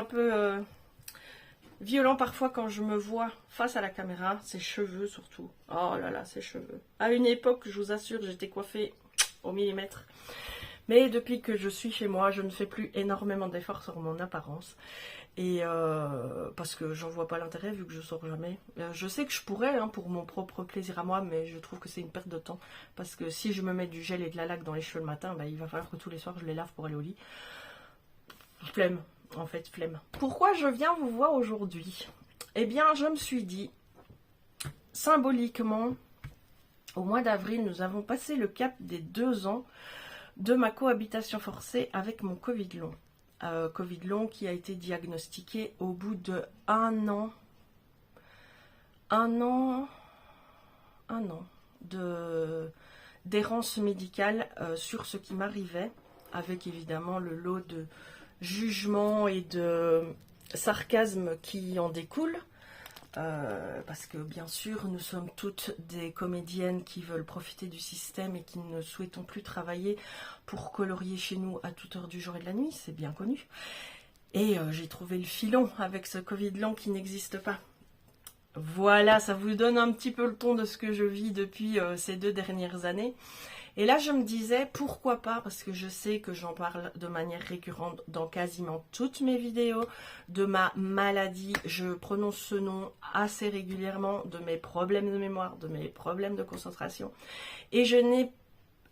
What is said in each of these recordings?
un peu violent parfois quand je me vois face à la caméra. Ses cheveux surtout. Oh là là, ses cheveux. À une époque, je vous assure, j'étais coiffée au millimètre. Mais depuis que je suis chez moi, je ne fais plus énormément d'efforts sur mon apparence. Et parce que j'en vois pas l'intérêt vu que je sors jamais. Je sais que je pourrais pour mon propre plaisir à moi, mais je trouve que c'est une perte de temps. Parce que si je me mets du gel et de la laque dans les cheveux le matin, il va falloir que tous les soirs je les lave pour aller au lit. Flemme, en fait, flemme. Pourquoi je viens vous voir aujourd'hui? Eh bien, je me suis dit, symboliquement, au mois d'avril, nous avons passé le cap des 2 ans de ma cohabitation forcée avec mon Covid long. Covid long qui a été diagnostiqué au bout de un an d'errance médicale sur ce qui m'arrivait, avec évidemment le lot de jugement et de sarcasme qui en découle. Parce que bien sûr nous sommes toutes des comédiennes qui veulent profiter du système et qui ne souhaitons plus travailler pour colorier chez nous à toute heure du jour et de la nuit, c'est bien connu. Et j'ai trouvé le filon avec ce Covid long qui n'existe pas. Voilà, ça vous donne un petit peu le ton de ce que je vis depuis ces 2 dernières années. Et là, je me disais, pourquoi pas, parce que je sais que j'en parle de manière récurrente dans quasiment toutes mes vidéos, de ma maladie, je prononce ce nom assez régulièrement, de mes problèmes de mémoire, de mes problèmes de concentration. Et je n'ai,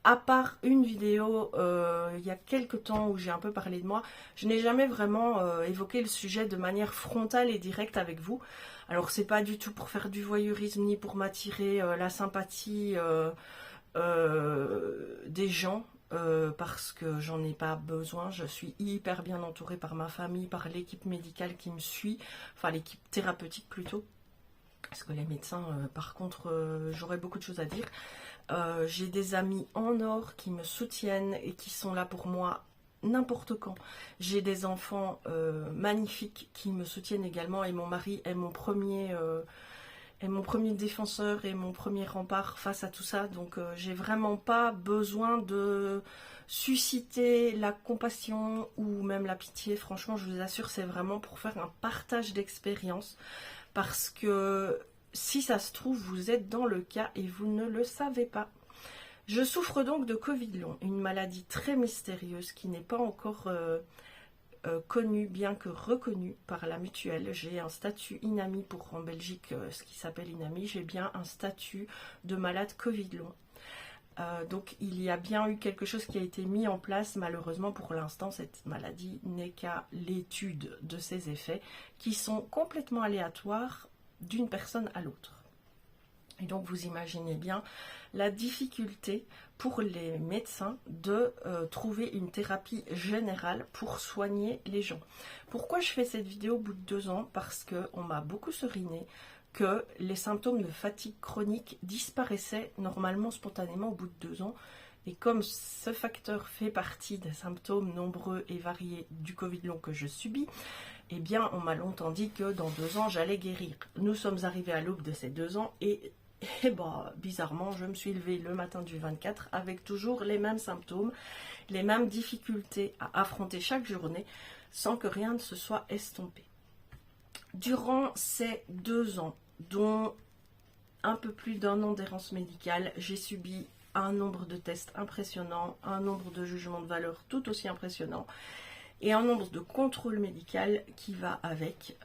à part une vidéo il y a quelques temps où j'ai un peu parlé de moi, je n'ai jamais vraiment évoqué le sujet de manière frontale et directe avec vous. Alors, c'est pas du tout pour faire du voyeurisme, ni pour m'attirer la sympathie des gens, parce que j'en ai pas besoin. Je suis hyper bien entourée par ma famille, par l'équipe médicale qui me suit, enfin l'équipe thérapeutique plutôt, parce que les médecins par contre j'aurais beaucoup de choses à dire. J'ai des amis en or qui me soutiennent et qui sont là pour moi n'importe quand. J'ai des enfants magnifiques qui me soutiennent également, et mon mari est mon premier défenseur et mon premier rempart face à tout ça. Donc j'ai vraiment pas besoin de susciter la compassion ou même la pitié. Franchement, je vous assure, c'est vraiment pour faire un partage d'expérience, parce que si ça se trouve, vous êtes dans le cas et vous ne le savez pas. Je souffre donc de Covid long, une maladie très mystérieuse qui n'est pas encore connue, bien que reconnue par la mutuelle. J'ai un statut INAMI pour en Belgique, ce qui s'appelle INAMI. J'ai bien un statut de malade Covid long. Donc il y a bien eu quelque chose qui a été mis en place. Malheureusement, pour l'instant, cette maladie n'est qu'à l'étude de ses effets, qui sont complètement aléatoires d'une personne à l'autre. Et donc vous imaginez bien la difficulté pour les médecins de trouver une thérapie générale pour soigner les gens. Pourquoi je fais cette vidéo au bout de 2 ans? Parce qu'on m'a beaucoup seriné que les symptômes de fatigue chronique disparaissaient normalement spontanément au bout de 2 ans. Et comme ce facteur fait partie des symptômes nombreux et variés du Covid long que je subis, eh bien on m'a longtemps dit que dans 2 ans j'allais guérir. Nous sommes arrivés à l'aube de ces 2 ans et bizarrement, je me suis levée le matin du 24 avec toujours les mêmes symptômes, les mêmes difficultés à affronter chaque journée, sans que rien ne se soit estompé. Durant ces 2 ans, dont un peu plus d'1 an d'errance médicale, j'ai subi un nombre de tests impressionnant, un nombre de jugements de valeur tout aussi impressionnant, et un nombre de contrôles médicaux qui va avec,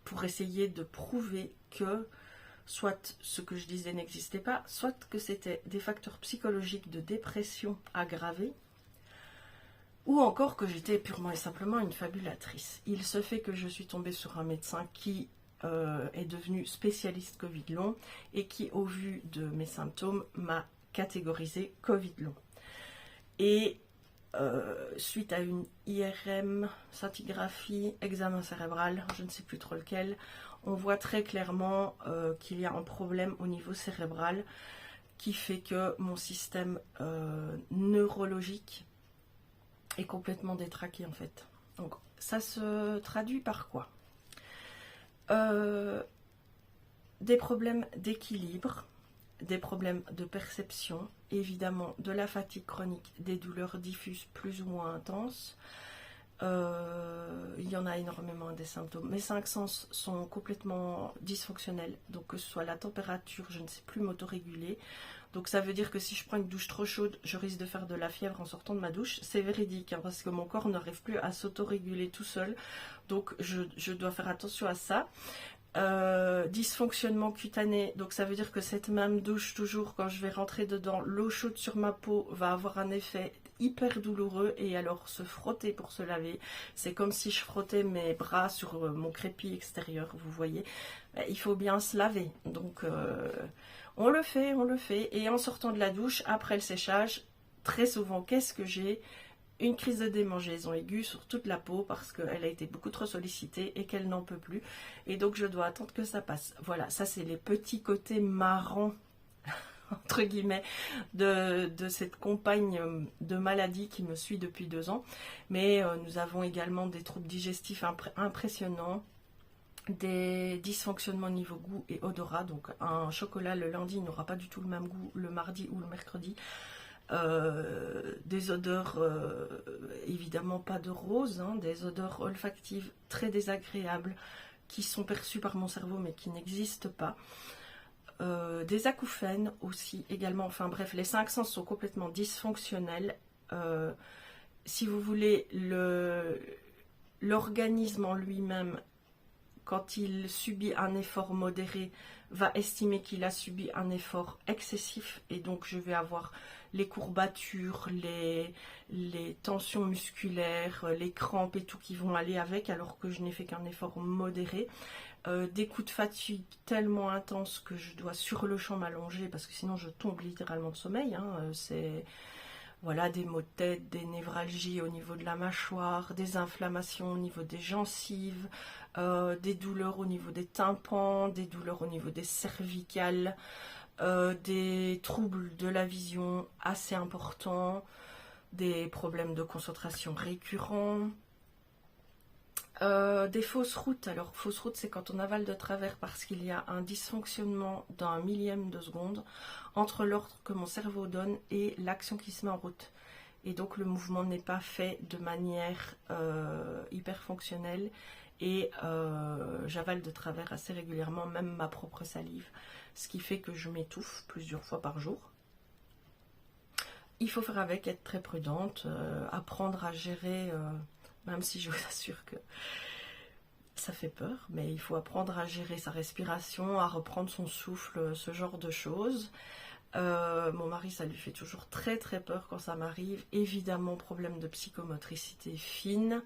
pour essayer de prouver que soit ce que je disais n'existait pas, soit que c'était des facteurs psychologiques de dépression aggravés, ou encore que j'étais purement et simplement une fabulatrice. Il se fait que je suis tombée sur un médecin qui est devenu spécialiste Covid long et qui, au vu de mes symptômes, m'a catégorisé Covid long. Et suite à une IRM, scintigraphie, examen cérébral, je ne sais plus trop lequel, on voit très clairement qu'il y a un problème au niveau cérébral qui fait que mon système neurologique est complètement détraqué en fait. Donc ça se traduit par quoi? Des problèmes d'équilibre, des problèmes de perception, évidemment de la fatigue chronique, des douleurs diffuses plus ou moins intenses, Il y en a énormément des symptômes. Mes 5 sens sont complètement dysfonctionnels. Donc que ce soit la température, je ne sais plus m'autoréguler. Donc ça veut dire que si je prends une douche trop chaude, je risque de faire de la fièvre en sortant de ma douche. C'est véridique, hein, parce que mon corps n'arrive plus à s'autoréguler tout seul. Donc je dois faire attention à ça. Dysfonctionnement cutané, donc ça veut dire que cette même douche, toujours quand je vais rentrer dedans, l'eau chaude sur ma peau va avoir un effet hyper douloureux, et alors se frotter pour se laver, c'est comme si je frottais mes bras sur mon crépi extérieur, vous voyez. Il faut bien se laver, donc on le fait, et en sortant de la douche, après le séchage, très souvent, qu'est-ce que j'ai ? Une crise de démangeaison aiguë sur toute la peau parce qu'elle a été beaucoup trop sollicitée et qu'elle n'en peut plus. Et donc je dois attendre que ça passe. Voilà, ça c'est les petits côtés marrants, entre guillemets, de cette compagne de maladie qui me suit depuis 2 ans. Mais nous avons également des troubles digestifs impressionnants, des dysfonctionnements au niveau goût et odorat. Donc un chocolat le lundi n'aura pas du tout le même goût le mardi ou le mercredi. Des odeurs, évidemment pas de rose, hein, des odeurs olfactives très désagréables qui sont perçues par mon cerveau mais qui n'existent pas. Des acouphènes aussi également, enfin bref, les 5 sens sont complètement dysfonctionnels. Si vous voulez, l'organisme en lui-même, quand il subit un effort modéré, va estimer qu'il a subi un effort excessif, et donc je vais avoir les courbatures, les tensions musculaires, les crampes et tout qui vont aller avec, alors que je n'ai fait qu'un effort modéré. Des coups de fatigue tellement intenses que je dois sur le champ m'allonger parce que sinon je tombe littéralement de sommeil, hein. C'est voilà, des maux de tête, des névralgies au niveau de la mâchoire, des inflammations au niveau des gencives, des douleurs au niveau des tympans, des douleurs au niveau des cervicales, des troubles de la vision assez importants, des problèmes de concentration récurrents, des fausses routes. Alors fausses routes, c'est quand on avale de travers parce qu'il y a un dysfonctionnement d'un millième de seconde entre l'ordre que mon cerveau donne et l'action qui se met en route, et donc le mouvement n'est pas fait de manière hyper fonctionnelle, et j'avale de travers assez régulièrement, même ma propre salive, ce qui fait que je m'étouffe plusieurs fois par jour. Il faut faire avec, être très prudente, apprendre à gérer, même si je vous assure que ça fait peur, mais il faut apprendre à gérer sa respiration, à reprendre son souffle, ce genre de choses. Mon mari, ça lui fait toujours très très peur quand ça m'arrive. Évidemment, problème de psychomotricité fine.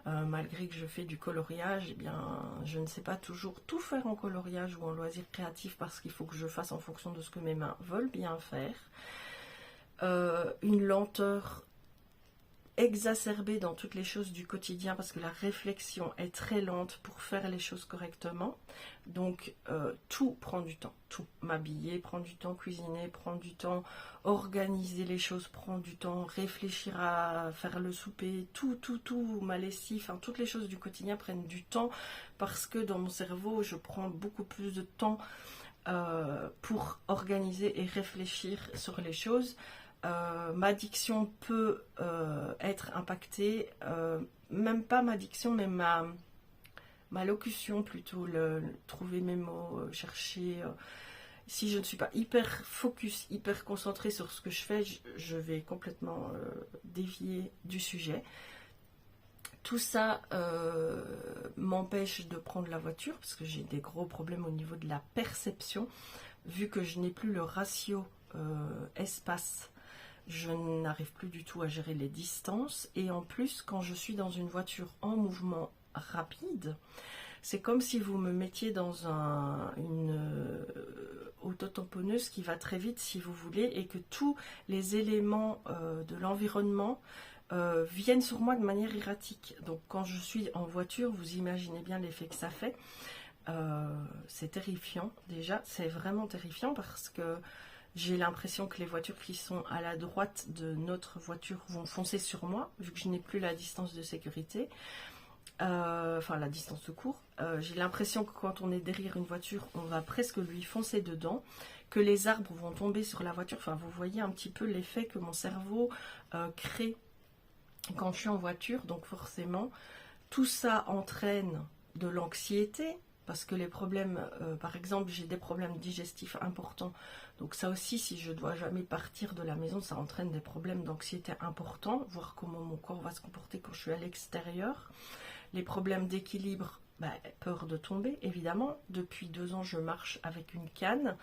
Malgré que je fais du coloriage, eh bien, je ne sais pas toujours tout faire en coloriage ou en loisir créatif parce qu'il faut que je fasse en fonction de ce que mes mains veulent bien faire. Une lenteur exacerbée dans toutes les choses du quotidien parce que la réflexion est très lente pour faire les choses correctement. Donc tout prend du temps, tout. M'habiller prend du temps, cuisiner prend du temps, organiser les choses prend du temps, réfléchir à faire le souper, tout, ma lessive, enfin toutes les choses du quotidien prennent du temps parce que dans mon cerveau je prends beaucoup plus de temps pour organiser et réfléchir sur les choses. Ma diction peut être impactée, même pas ma diction, mais ma locution plutôt, trouver mes mots, chercher. Si je ne suis pas hyper focus, hyper concentrée sur ce que je fais, je vais complètement dévier du sujet. Tout ça m'empêche de prendre la voiture parce que j'ai des gros problèmes au niveau de la perception, vu que je n'ai plus le ratio espace. Je n'arrive plus du tout à gérer les distances, et en plus quand je suis dans une voiture en mouvement rapide, c'est comme si vous me mettiez dans une autotamponneuse qui va très vite si vous voulez, et que tous les éléments de l'environnement viennent sur moi de manière erratique. Donc quand je suis en voiture, vous imaginez bien l'effet que ça fait. C'est terrifiant déjà, c'est vraiment terrifiant parce que j'ai l'impression que les voitures qui sont à la droite de notre voiture vont foncer sur moi, vu que je n'ai plus la distance de sécurité, enfin la distance de cours. J'ai l'impression que quand on est derrière une voiture, on va presque lui foncer dedans, que les arbres vont tomber sur la voiture. Enfin, vous voyez un petit peu l'effet que mon cerveau crée quand je suis en voiture, donc forcément, tout ça entraîne de l'anxiété, parce que les problèmes, par exemple, j'ai des problèmes digestifs importants, donc ça aussi, si je dois jamais partir de la maison, ça entraîne des problèmes d'anxiété importants, voir comment mon corps va se comporter quand je suis à l'extérieur. Les problèmes d'équilibre, peur de tomber, évidemment. Depuis 2 ans, je marche avec une canne.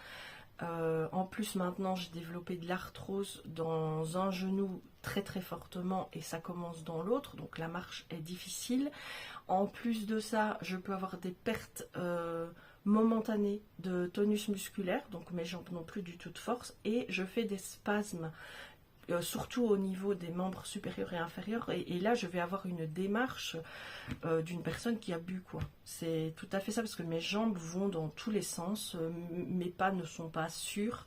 En plus, maintenant, j'ai développé de l'arthrose dans un genou très très fortement et ça commence dans l'autre, donc la marche est difficile. En plus de ça, je peux avoir des pertes momentanées de tonus musculaire, donc mes jambes n'ont plus du tout de force et je fais des spasmes. Surtout au niveau des membres supérieurs et inférieurs, et là je vais avoir une démarche d'une personne qui a bu, quoi. C'est tout à fait ça, parce que mes jambes vont dans tous les sens, mes pas ne sont pas sûrs,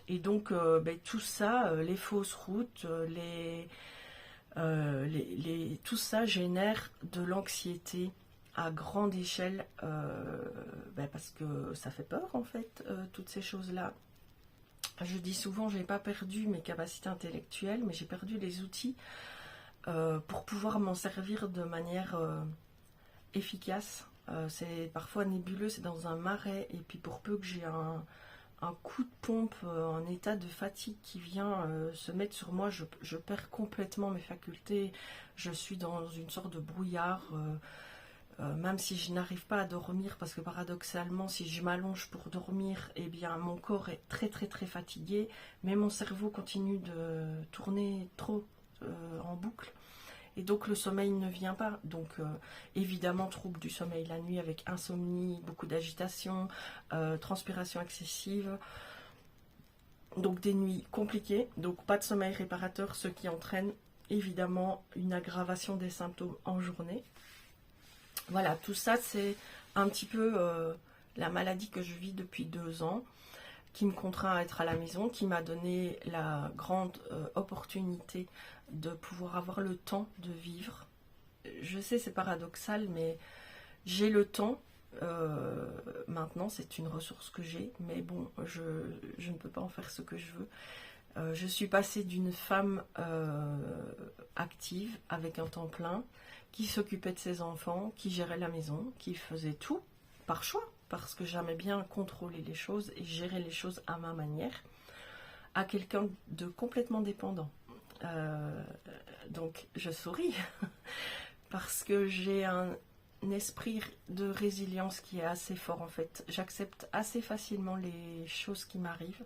et donc tout ça, les fausses routes, tout ça génère de l'anxiété à grande échelle, parce que ça fait peur en fait, toutes ces choses-là. Je dis souvent, je n'ai pas perdu mes capacités intellectuelles, mais j'ai perdu les outils pour pouvoir m'en servir de manière efficace. C'est parfois nébuleux, c'est dans un marais, et puis pour peu que j'ai un coup de pompe en état de fatigue qui vient se mettre sur moi, je perds complètement mes facultés, je suis dans une sorte de brouillard. Même si je n'arrive pas à dormir, parce que paradoxalement, si je m'allonge pour dormir, eh bien mon corps est très très très fatigué, mais mon cerveau continue de tourner trop en boucle, et donc le sommeil ne vient pas. Donc évidemment, trouble du sommeil la nuit avec insomnie, beaucoup d'agitation, transpiration excessive, donc des nuits compliquées, donc pas de sommeil réparateur, ce qui entraîne évidemment une aggravation des symptômes en journée. Voilà, tout ça, c'est un petit peu la maladie que je vis depuis 2 ans, qui me contraint à être à la maison, qui m'a donné la grande opportunité de pouvoir avoir le temps de vivre. Je sais, c'est paradoxal, mais j'ai le temps. Maintenant, c'est une ressource que j'ai, mais bon, je ne peux pas en faire ce que je veux. Je suis passée d'une femme active, avec un temps plein, qui s'occupait de ses enfants, qui gérait la maison, qui faisait tout par choix, parce que j'aimais bien contrôler les choses et gérer les choses à ma manière, à quelqu'un de complètement dépendant. Donc je souris, parce que j'ai un esprit de résilience qui est assez fort en fait. J'accepte assez facilement les choses qui m'arrivent.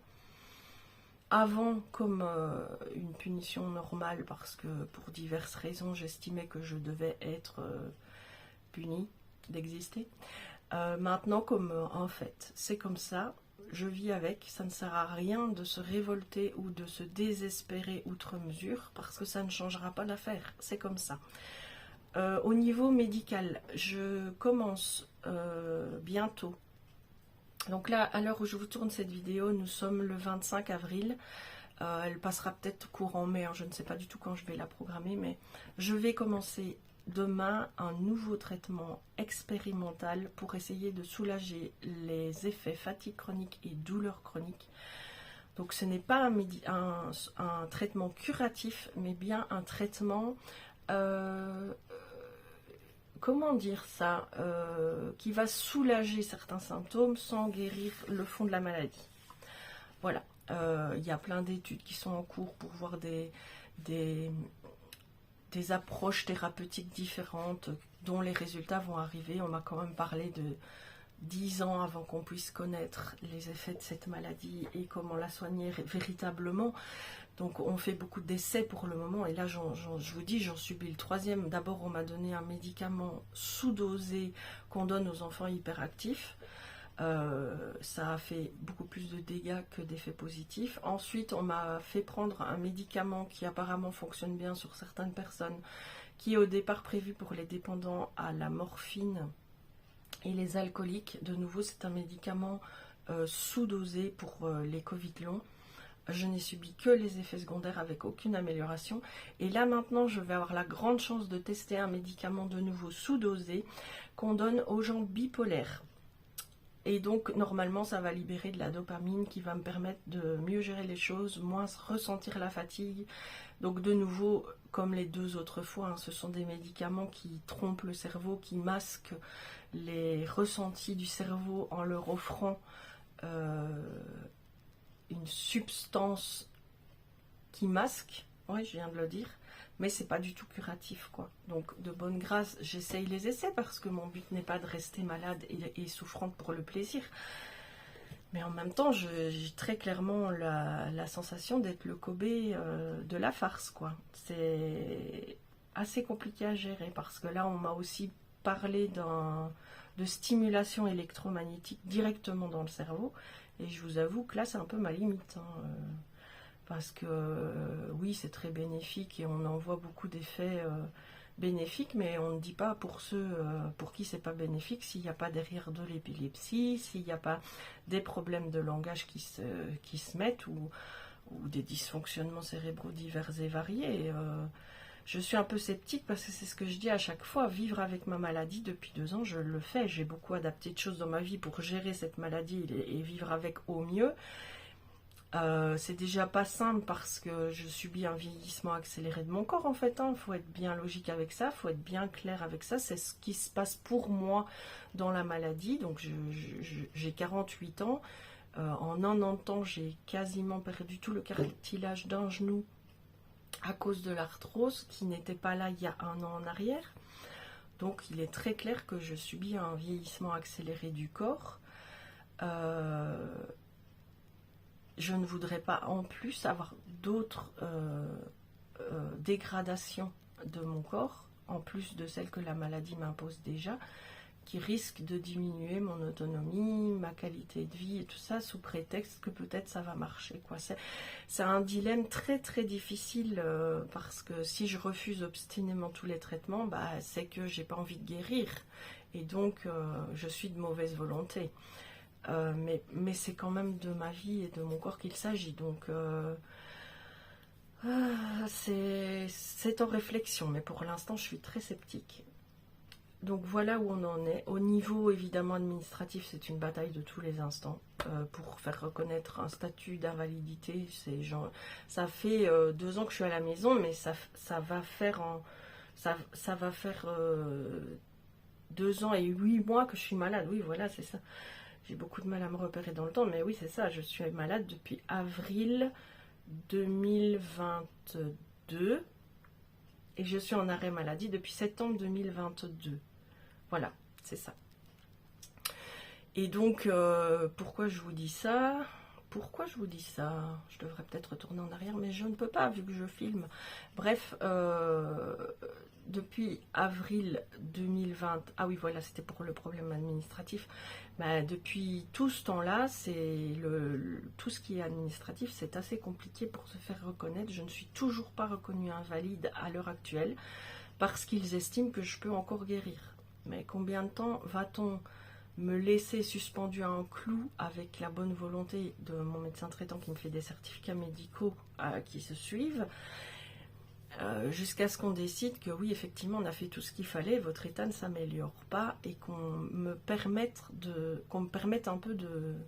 Avant, comme une punition normale, parce que pour diverses raisons, j'estimais que je devais être punie d'exister. Maintenant, comme en fait, c'est comme ça, je vis avec, ça ne sert à rien de se révolter ou de se désespérer outre mesure, parce que ça ne changera pas l'affaire, c'est comme ça. Au niveau médical, je commence bientôt. Donc là, à l'heure où je vous tourne cette vidéo, nous sommes le 25 avril. Elle passera peut-être courant mai, je ne sais pas du tout quand je vais la programmer, mais je vais commencer demain un nouveau traitement expérimental pour essayer de soulager les effets fatigue chronique et douleurs chroniques. Donc ce n'est pas un traitement curatif, mais bien un traitement... comment dire ça, qui va soulager certains symptômes sans guérir le fond de la maladie. Voilà, il y a plein d'études qui sont en cours pour voir des approches thérapeutiques différentes dont les résultats vont arriver. On m'a quand même parlé de 10 ans avant qu'on puisse connaître les effets de cette maladie et comment la soigner véritablement. Donc on fait beaucoup d'essais pour le moment, et là je vous dis, j'en subis le 3e. D'abord on m'a donné un médicament sous-dosé qu'on donne aux enfants hyperactifs. Ça a fait beaucoup plus de dégâts que d'effets positifs. Ensuite on m'a fait prendre un médicament qui apparemment fonctionne bien sur certaines personnes, qui est au départ prévu pour les dépendants à la morphine et les alcooliques. De nouveau, c'est un médicament sous-dosé pour les Covid longs. Je n'ai subi que les effets secondaires avec aucune amélioration. Et là maintenant, je vais avoir la grande chance de tester un médicament de nouveau sous-dosé qu'on donne aux gens bipolaires. Et donc, normalement, ça va libérer de la dopamine qui va me permettre de mieux gérer les choses, moins ressentir la fatigue. Donc, de nouveau, comme les 2 autres fois, hein, ce sont des médicaments qui trompent le cerveau, qui masquent les ressentis du cerveau en leur offrant une substance qui masque. Oui, je viens de le dire. Mais c'est pas du tout curatif, quoi. Donc, de bonne grâce, j'essaye les essais parce que mon but n'est pas de rester malade et souffrante pour le plaisir. Mais en même temps, j'ai très clairement la sensation d'être le Kobe de la farce, quoi. C'est assez compliqué à gérer parce que là, on m'a aussi parlé de stimulation électromagnétique directement dans le cerveau. Et je vous avoue que là, c'est un peu ma limite, hein. Parce que oui, c'est très bénéfique et on en voit beaucoup d'effets bénéfiques, mais on ne dit pas pour ceux pour qui c'est pas bénéfique, s'il n'y a pas derrière de l'épilepsie, s'il n'y a pas des problèmes de langage qui se mettent ou des dysfonctionnements cérébraux divers et variés. Je suis un peu sceptique parce que c'est ce que je dis à chaque fois, vivre avec ma maladie depuis 2 ans, je le fais, j'ai beaucoup adapté de choses dans ma vie pour gérer cette maladie et vivre avec au mieux. C'est déjà pas simple parce que je subis un vieillissement accéléré de mon corps en fait, hein. Faut être bien logique avec ça, faut être bien clair avec ça, c'est ce qui se passe pour moi dans la maladie. Donc j'ai 48 ans, en un an de temps j'ai quasiment perdu tout le cartilage d'un genou à cause de l'arthrose qui n'était pas là il y a 1 an en arrière. Donc il est très clair que je subis un vieillissement accéléré du corps. Je ne voudrais pas en plus avoir d'autres dégradations de mon corps, en plus de celles que la maladie m'impose déjà, qui risquent de diminuer mon autonomie, ma qualité de vie et tout ça, sous prétexte que peut-être ça va marcher, quoi. C'est un dilemme très très difficile parce que si je refuse obstinément tous les traitements, bah, c'est que j'ai pas envie de guérir et donc je suis de mauvaise volonté. Mais c'est quand même de ma vie et de mon corps qu'il s'agit, donc c'est en réflexion, mais pour l'instant je suis très sceptique. Donc voilà où on en est. Au niveau évidemment administratif, c'est une bataille de tous les instants pour faire reconnaître un statut d'invalidité. Ça fait 2 ans que je suis à la maison, mais ça va faire 2 ans et 8 mois que je suis malade. Oui, voilà, c'est ça. J'ai beaucoup de mal à me repérer dans le temps, mais oui, c'est ça. Je suis malade depuis avril 2022 et je suis en arrêt maladie depuis septembre 2022. Voilà, c'est ça. Et donc, pourquoi je vous dis ça? Pourquoi je vous dis ça? Je devrais peut-être retourner en arrière, mais je ne peux pas vu que je filme. Bref, depuis avril 2020, ah oui voilà, c'était pour le problème administratif. Bah, depuis tout ce temps-là, tout ce qui est administratif, c'est assez compliqué pour se faire reconnaître. Je ne suis toujours pas reconnue invalide à l'heure actuelle parce qu'ils estiment que je peux encore guérir. Mais combien de temps va-t-on me laisser suspendue à un clou avec la bonne volonté de mon médecin traitant qui me fait des certificats médicaux qui se suivent jusqu'à ce qu'on décide que oui, effectivement, on a fait tout ce qu'il fallait, votre état ne s'améliore pas et qu'on me permette un peu de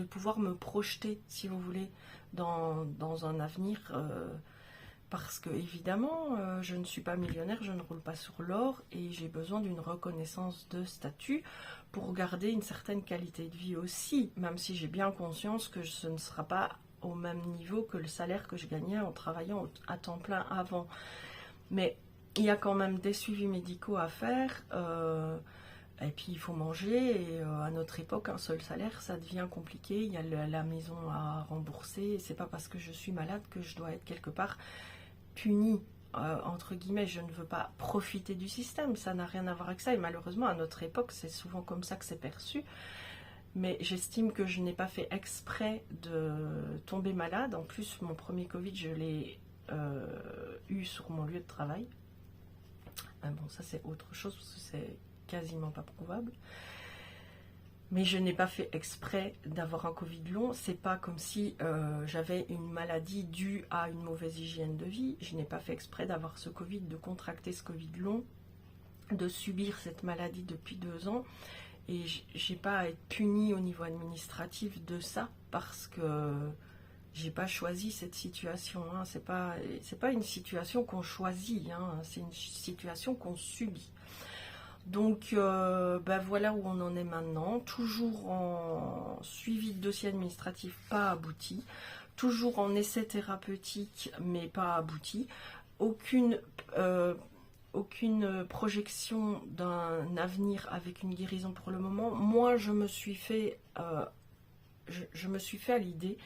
pouvoir me projeter, si vous voulez, dans un avenir. Parce que, évidemment, je ne suis pas millionnaire, je ne roule pas sur l'or et j'ai besoin d'une reconnaissance de statut pour garder une certaine qualité de vie aussi, même si j'ai bien conscience que ce ne sera pas au même niveau que le salaire que je gagnais en travaillant à temps plein avant. Mais il y a quand même des suivis médicaux à faire, et puis il faut manger, et à notre époque, un seul salaire, ça devient compliqué, il y a la maison à rembourser, et c'est pas parce que je suis malade que je dois être quelque part punie. Entre guillemets, je ne veux pas profiter du système, ça n'a rien à voir avec ça, et malheureusement à notre époque c'est souvent comme ça que c'est perçu, mais j'estime que je n'ai pas fait exprès de tomber malade. En plus mon premier Covid je l'ai eu sur mon lieu de travail. Bon, ça c'est autre chose parce que c'est quasiment pas prouvable. Mais je n'ai pas fait exprès d'avoir un Covid long. C'est pas comme si j'avais une maladie due à une mauvaise hygiène de vie. Je n'ai pas fait exprès d'avoir ce Covid, de contracter ce Covid long, de subir cette maladie depuis 2 ans. Et j'ai pas à être punie au niveau administratif de ça, parce que j'ai pas choisi cette situation. Hein. C'est pas une situation qu'on choisit, hein. C'est une situation qu'on subit. Donc ben voilà où on en est maintenant, toujours en suivi de dossier administratif pas abouti, toujours en essai thérapeutique mais pas abouti, aucune projection d'un avenir avec une guérison pour le moment. Moi je me suis fait je me suis fait à l'idée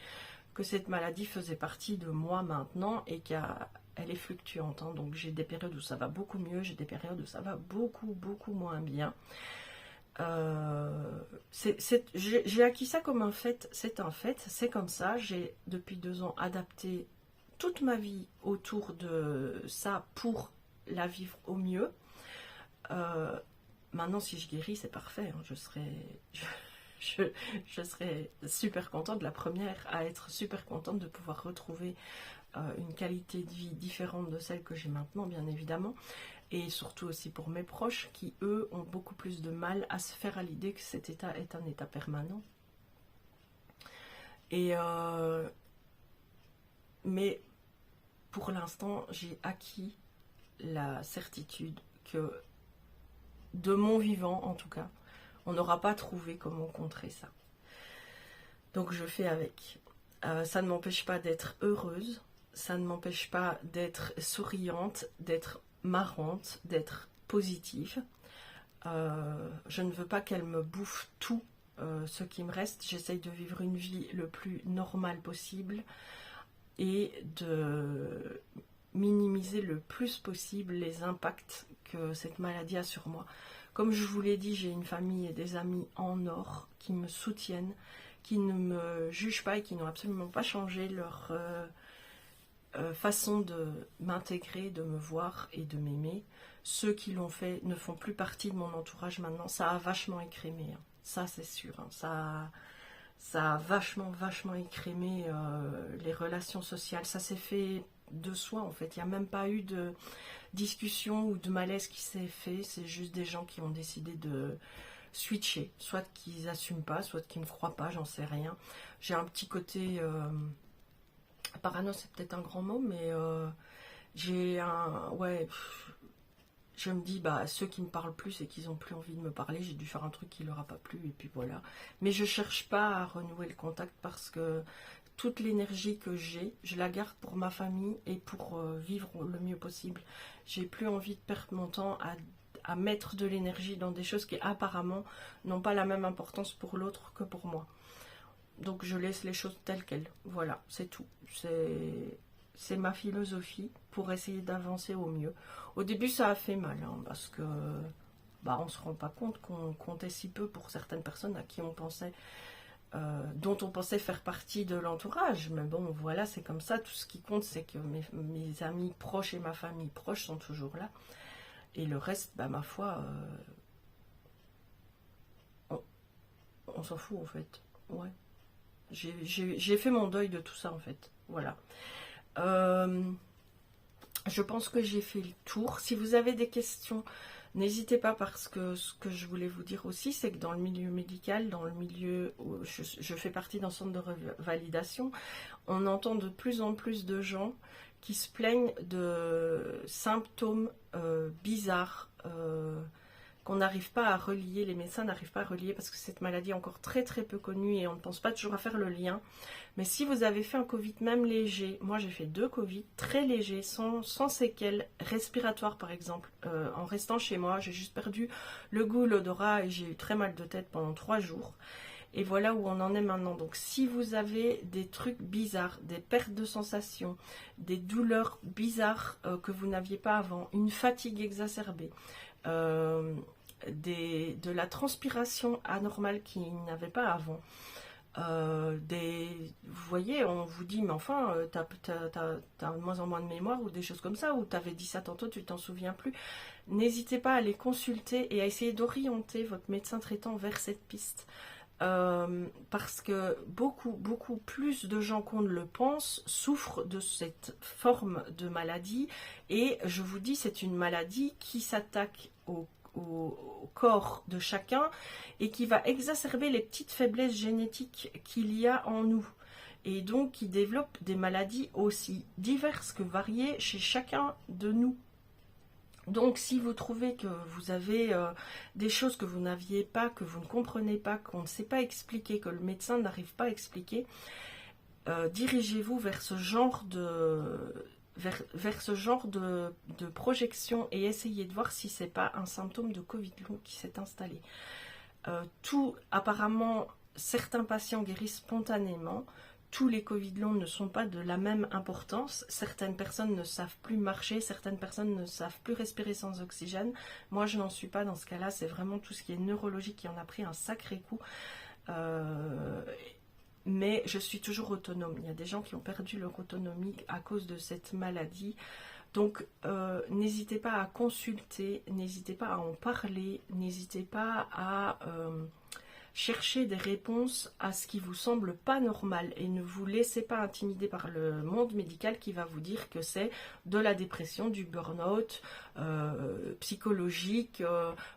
que cette maladie faisait partie de moi maintenant et qu'elle est fluctuante. Hein. Donc j'ai des périodes où ça va beaucoup mieux, j'ai des périodes où ça va beaucoup moins bien. J'ai acquis ça comme un fait, c'est comme ça. J'ai depuis 2 ans adapté toute ma vie autour de ça pour la vivre au mieux. Maintenant si je guéris c'est parfait, hein. Je serais super contente, la première à être super contente de pouvoir retrouver une qualité de vie différente de celle que j'ai maintenant, bien évidemment. Et surtout aussi pour mes proches qui, eux, ont beaucoup plus de mal à se faire à l'idée que cet état est un état permanent. Mais pour l'instant, j'ai acquis la certitude que, de mon vivant en tout cas, on n'aura pas trouvé comment contrer ça. Donc je fais avec. Ça ne m'empêche pas d'être heureuse, ça ne m'empêche pas d'être souriante, d'être marrante, d'être positive. Je ne veux pas qu'elle me bouffe tout ce qui me reste. J'essaye de vivre une vie le plus normale possible et de minimiser le plus possible les impacts que cette maladie a sur moi. Comme je vous l'ai dit, j'ai une famille et des amis en or qui me soutiennent, qui ne me jugent pas et qui n'ont absolument pas changé leur façon de m'intégrer, de me voir et de m'aimer. Ceux qui l'ont fait ne font plus partie de mon entourage maintenant. Ça a vachement écrémé, hein. Ça c'est sûr. Hein. Ça a vachement écrémé les relations sociales. Ça s'est fait de soi en fait. Il n'y a même pas eu de discussion ou de malaise qui s'est fait. C'est juste des gens qui ont décidé de switcher. Soit qu'ils n'assument pas, soit qu'ils ne croient pas, j'en sais rien. J'ai un petit côté... parano, c'est peut-être un grand mot, mais j'ai un... Ouais... Je me dis, bah, ceux qui me parlent plus, c'est qu'ils n'ont plus envie de me parler. J'ai dû faire un truc qui leur a pas plu, et puis voilà. Mais je cherche pas à renouer le contact parce que toute l'énergie que j'ai, je la garde pour ma famille et pour vivre le mieux possible. J'ai plus envie de perdre mon temps à mettre de l'énergie dans des choses qui apparemment n'ont pas la même importance pour l'autre que pour moi. Donc je laisse les choses telles quelles. Voilà, c'est tout. C'est ma philosophie pour essayer d'avancer au mieux. Au début ça a fait mal, hein, parce que bah, on ne se rend pas compte qu'on comptait si peu pour certaines personnes à qui on pensait, dont on pensait faire partie de l'entourage. Mais bon, voilà, c'est comme ça. Tout ce qui compte, c'est que mes amis proches et ma famille proche sont toujours là. Et le reste, bah, ma foi, on s'en fout en fait. Ouais. J'ai fait mon deuil de tout ça en fait. Voilà. Je pense que j'ai fait le tour. Si vous avez des questions, n'hésitez pas, parce que ce que je voulais vous dire aussi, c'est que dans le milieu médical, dans le milieu où je fais partie d'un centre de revalidation, on entend de plus en plus de gens qui se plaignent de symptômes bizarres, qu'on n'arrive pas à relier, les médecins n'arrivent pas à relier parce que cette maladie est encore très peu connue et on ne pense pas toujours à faire le lien. Mais si vous avez fait un Covid même léger, moi j'ai fait 2 Covid très légers, sans séquelles respiratoires par exemple, en restant chez moi, j'ai juste perdu le goût, l'odorat et j'ai eu très mal de tête pendant 3 jours. Et voilà où on en est maintenant. Donc si vous avez des trucs bizarres, des pertes de sensations, des douleurs bizarres que vous n'aviez pas avant, une fatigue exacerbée, de la transpiration anormale qu'il n'avait pas avant, vous voyez, on vous dit mais enfin t'as de moins en moins de mémoire ou des choses comme ça, ou t'avais dit ça tantôt, tu t'en souviens plus. N'hésitez pas à les consulter et à essayer d'orienter votre médecin traitant vers cette piste. Parce que beaucoup plus de gens qu'on ne le pense souffrent de cette forme de maladie, et je vous dis, c'est une maladie qui s'attaque au corps de chacun et qui va exacerber les petites faiblesses génétiques qu'il y a en nous. Et donc qui développe des maladies aussi diverses que variées chez chacun de nous. Donc si vous trouvez que vous avez des choses que vous n'aviez pas, que vous ne comprenez pas, qu'on ne sait pas expliquer, que le médecin n'arrive pas à expliquer, dirigez-vous vers ce genre de projection et essayez de voir si ce n'est pas un symptôme de Covid long qui s'est installé. Apparemment, certains patients guérissent spontanément. Tous les Covid longs ne sont pas de la même importance. Certaines personnes ne savent plus marcher, certaines personnes ne savent plus respirer sans oxygène. Moi, je n'en suis pas dans ce cas-là. C'est vraiment tout ce qui est neurologique qui en a pris un sacré coup. Mais je suis toujours autonome. Il y a des gens qui ont perdu leur autonomie à cause de cette maladie. Donc, n'hésitez pas à consulter, n'hésitez pas à en parler, n'hésitez pas à chercher des réponses à ce qui vous semble pas normal et ne vous laissez pas intimider par le monde médical qui va vous dire que c'est de la dépression, du burn-out psychologique,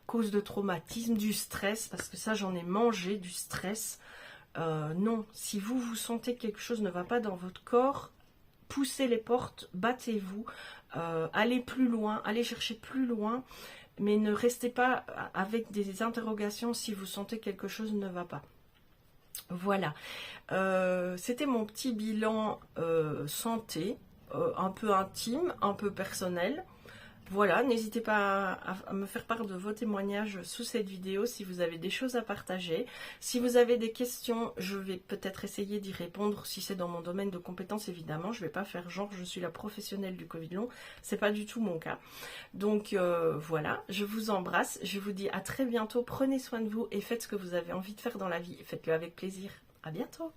cause de traumatisme, du stress, parce que ça j'en ai mangé du stress. Non, si vous sentez que quelque chose ne va pas dans votre corps, poussez les portes, battez-vous, allez plus loin, allez chercher plus loin. Mais ne restez pas avec des interrogations si vous sentez que quelque chose ne va pas. Voilà. C'était mon petit bilan santé, un peu intime, un peu personnel. Voilà, n'hésitez pas à me faire part de vos témoignages sous cette vidéo si vous avez des choses à partager. Si vous avez des questions, je vais peut-être essayer d'y répondre si c'est dans mon domaine de compétences, évidemment. Je ne vais pas faire genre je suis la professionnelle du Covid long, c'est pas du tout mon cas. Donc voilà, je vous embrasse, je vous dis à très bientôt, prenez soin de vous et faites ce que vous avez envie de faire dans la vie. Faites-le avec plaisir. À bientôt.